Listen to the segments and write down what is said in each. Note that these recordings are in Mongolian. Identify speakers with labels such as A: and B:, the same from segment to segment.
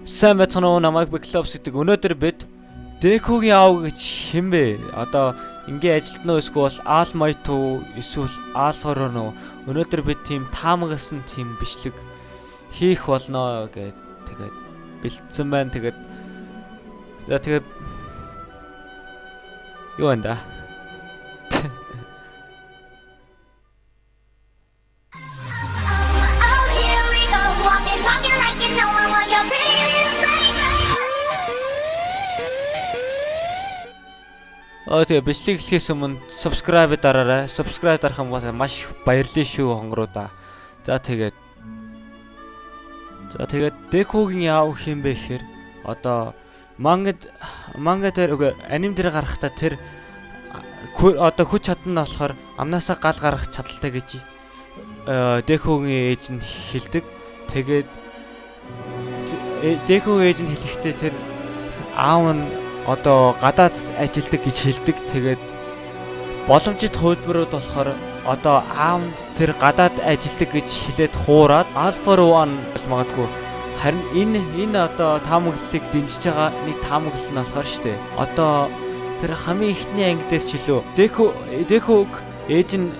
A: Сайн байцгаана уу, намайг Бэклопс гэдэг. Өнөөдөр бид Декогийн аав гэж хэн бэ? Одоо ингээ ажилт нөө эсвэл All Might уу эсвэл Alpha нөө. Өнөөдөр бид тийм таамагласан тийм бичлэг хийх болно гэд тэгээд бэлдсэн байна. Тэгээд юу вэ да? Тэгээ бичлэг эхлэхээс өмнө subscribe дараарай. Subscribe дарах юм бол маш баярлалаа шүү хонгороо. За тэгээд Декогийн аав хэм бэ гэхээр одоо манга дээр аним дээр гарахтаа тэр одоо хүч чадна болохоор амнаасаа гал гарах чадaltaй гэж Декогийн ээж нь хэлдэг. Тэгээд Декогийн ээж нь хэлэхдээ тэр аав нь одоо гадаад ажилдаг гэж хэлдэг. Тэгээд боломжит хувилбарууд болохоор одоо аавд тэр гадаад ажилдаг гэж хэлээд хуураад Alpha руу болж магадгүй. Харин энэ одоо таамаглалыг дэмжиж байгаа нэг таамаглал нь болохоор штэ. Одоо тэр хамгийн ихний анги дээр ч илүү Деког ээж нь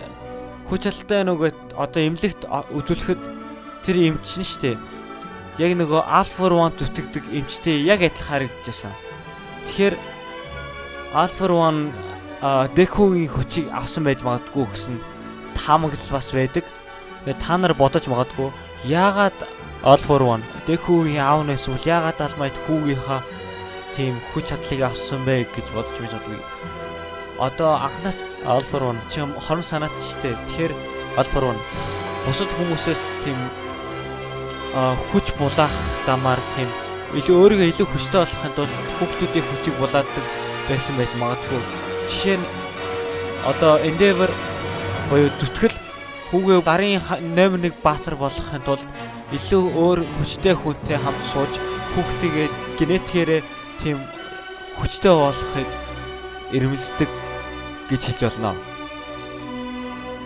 A: хүч чадалтай нөгөөд одоо эмнэлэгт үзүүлэхэд тэр эмч нь штэ. Яг нөгөө Alpha руу зүтгэдэг эмчтэй яг адилхан харагдчихсан. Тэгэхээр Alpha One Декогийн хүчийг авсан байж магадгүй гэсэн таамаглал бас байдаг. Тэгээд та нар бодож магадгүй яагаад Alpha One Декогийн аавнаас үл яагаад Алмайт хүүгийнхаа тийм хүч чадлыг авсан бэ гэж бодож байж магадгүй. Одоо анхнаас Alpha One чим хорон санаат штэ. Тэгэхээр Alpha One бусад хүмүүсээс тийм хүч булаах замаар тийм өөрийгөө илүү хүчтэй болохын тулд хүүхдүүдийн хүчийг булаадаг байсан байж магадгүй. Жишээ нь одоо Endeavor буюу зүтгэл хүүгээ гарын номер 1 баатар болохын тулд илүү өөр хүчтэй хүнтэй хамт сууж хүүхдийгээ генетикээрээ тийм хүчтэй болохыг ирмэлцдэг гэж хэлж болно.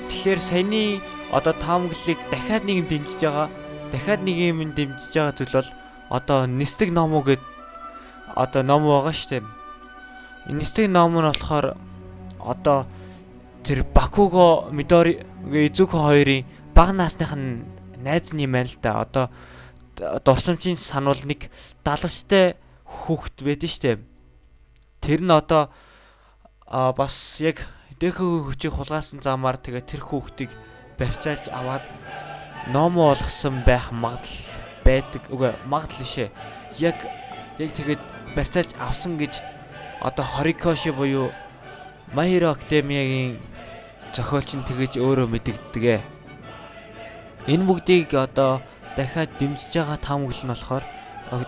A: Тэгэхээр саяны одоо таамаглалыг дахиад нэг юм дэмжиж байгаа зүйл бол одоо нисдэг ном уу гэд одоо ном байгаа штеп. Энэ нисдэг ном нь болохоор одоо тэр Бакуго Мидори Изуко хоёрын бага насных нь найз нь юм байна л да. Одоо дурсамжийн сануул нэг далавчтай хүүхэд байдэн штеп. Тэр нь одоо бас яг Декогийн хүчийг хулгайсан замаар тэгээ тэр хүүхдийг барьцаалж аваад номоо олгосон байх магадлал байдаг. Магадлал шээ. Яг тэгээд барьцаалж авсан гэж одоо Horikoshi буюу My Hero Academia-гийн зохиолч нь тэгэж өөрөө мэдэгддэг. Энэ бүгдийг одоо дахиад дэмжиж байгаа таамаглал нь болохоор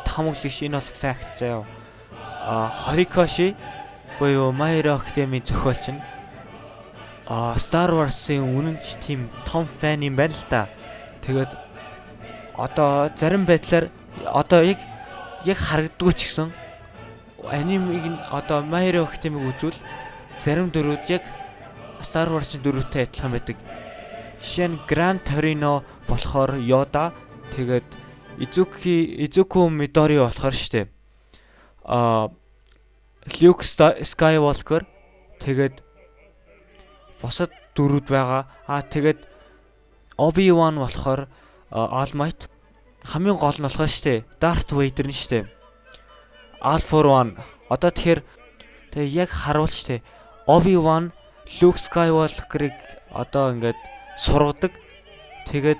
A: таамаглал ш энэ бол fact заяа. Horikoshi буюу My Hero Academia-ийн зохиолч нь Star Wars-ийн үнэнч тийм том фэн юм байна л да. Тэгээд одоо зарим байдлаар одоо яг харагддгүй ч гэсэн анимыг нь одоо My Hero Academia-г үзвэл зарим дөрүүд яг Star Wars-ын дөрүүтэй адилхан байдаг. Жишээ нь Gran Torino болохоор Yoda, тэгээд Izuku Midori болохоор штэ. Luke Skywalker, тэгээд босод дөрүүд байгаа. Тэгээд Obi-Wan болохоор All Might, хамгийн гол нь болохоор штэ Darth Vader нь штэ. Alpha One одоо тэгэхээр яг харуул штэ Obi-Wan Luke Skywalker-ыг одоо ингээд сургадаг. Тэгээд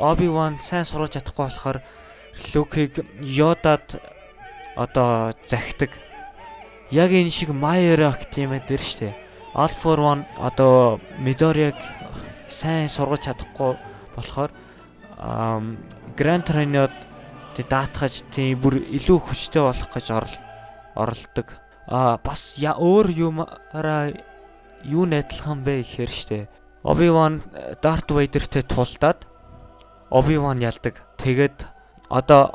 A: Obi-Wan сайн сургаж чадахгүй болохоор Luke-ыг Yoda-д одоо захидаг. Яг энэ шиг My Hero Academia дээр штэ Alpha One одоо Midori-г сайн сургаж чадахгүй болохоор Gran Torino-д даатгаж тийм бүр илүү хүчтэй болох гэж оролдог. Бас өөр юмараа юу найдлах юм бэ гэхээр штэ. Obi-Wan Darth Vader-тэй тулдаад Obi-Wan ялдаг. Тэгээд одоо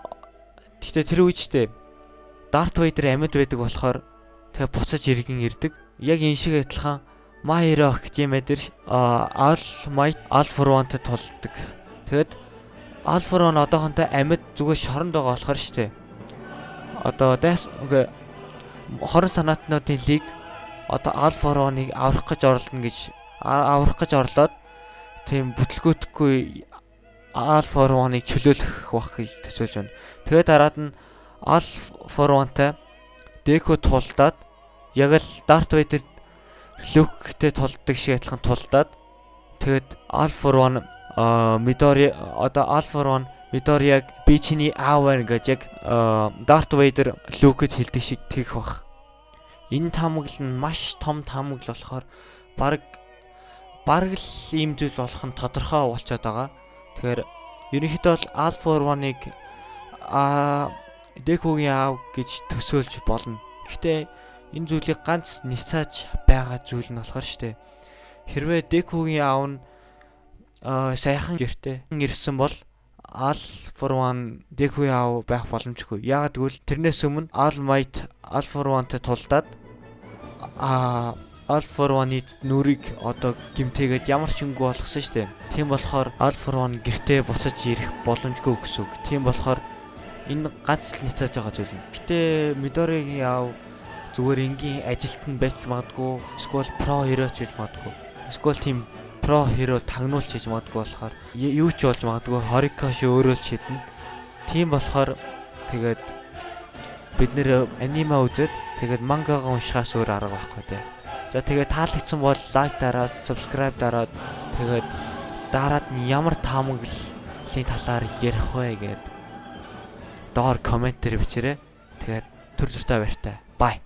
A: тэгтээ тэр үед штэ Darth Vader амьд байдаг болохоор тэгээ буцаж иргэн ирдэг. Яг энэ шиг адилхан My Hero Academia дээр All Might Alpha One-тэй тулдаг. Тэгээд All for One одоохондоо амьд зүгээр шоронд байгаа болохоор штэ. Одоо үгүй хорон санаатнуудын лиг одоо All for One-ыг аврах гэж орлоод тийм бүтлгүүтэхгүй All for One-ыг чөлөөлөх бах гэж төсөөлж байна. Тэгээд дараад нь All for One-тай Deku тулдаад яг л Darth Vader Luke-тэй тулдаг шиг адилхан тулдаад тэгээд All for One Midori одоо All for One Midori-яг би чиний аав байна гэж яг Darth Vader Luke-д хэлдэг шиг тэгэх бах. Энэ таамаглал нь маш том таамаглал болохоор баг л ийм зүйл болох нь тодорхой болчиход байгаа. Тэгэхээр ерөнхийдөө бол All for One-ыг Deku-гийн аав гэж төсөөлж болно. Гэхдээ энэ зүйлийг ганц нисааж байгаа зүйл нь болохоор штэ. Хэрвээ Deku-гийн аав нь саяхан гэртээ ирсэн бол All for One Deku-ийн аав байх боломжгүй. Яагаад гэвэл тэрнээс өмнө All Might All for One-тэй тулдаад All for One-ийн нүрийг одоо гимтээгээд ямар ч юмгүй болгосон штэ. Тийм болохоор All for One гэртээ буцаж ирэх боломжгүй гэсэн үг. Тийм болохоор энэ ганц л нисааж байгаа зүйл юм. Гэтэ Midori-гийн аав зүгээр энгийн ажилтан байж магадгүй, эсвэл про хиро ч байж магадгүй. Эсвэл тийм про хиро тагнуулж хийж магадгүй болохоор юу ч болж магадгүй Horikoshi өөрөө л шийднэ. Тийм болохоор тэгээд бид нэр аниме үзээд тэгээд мангага уншихаас өөр арга байхгүй те. За тэгээд таалагдсан бол лайк дараад, subscribe дараад тэгээд дараад нь ямар таамаглалын талаар ярих вэ гэд доор комментээр бичээрэй. Тэгээд түр зүртэй баяртай. Bye.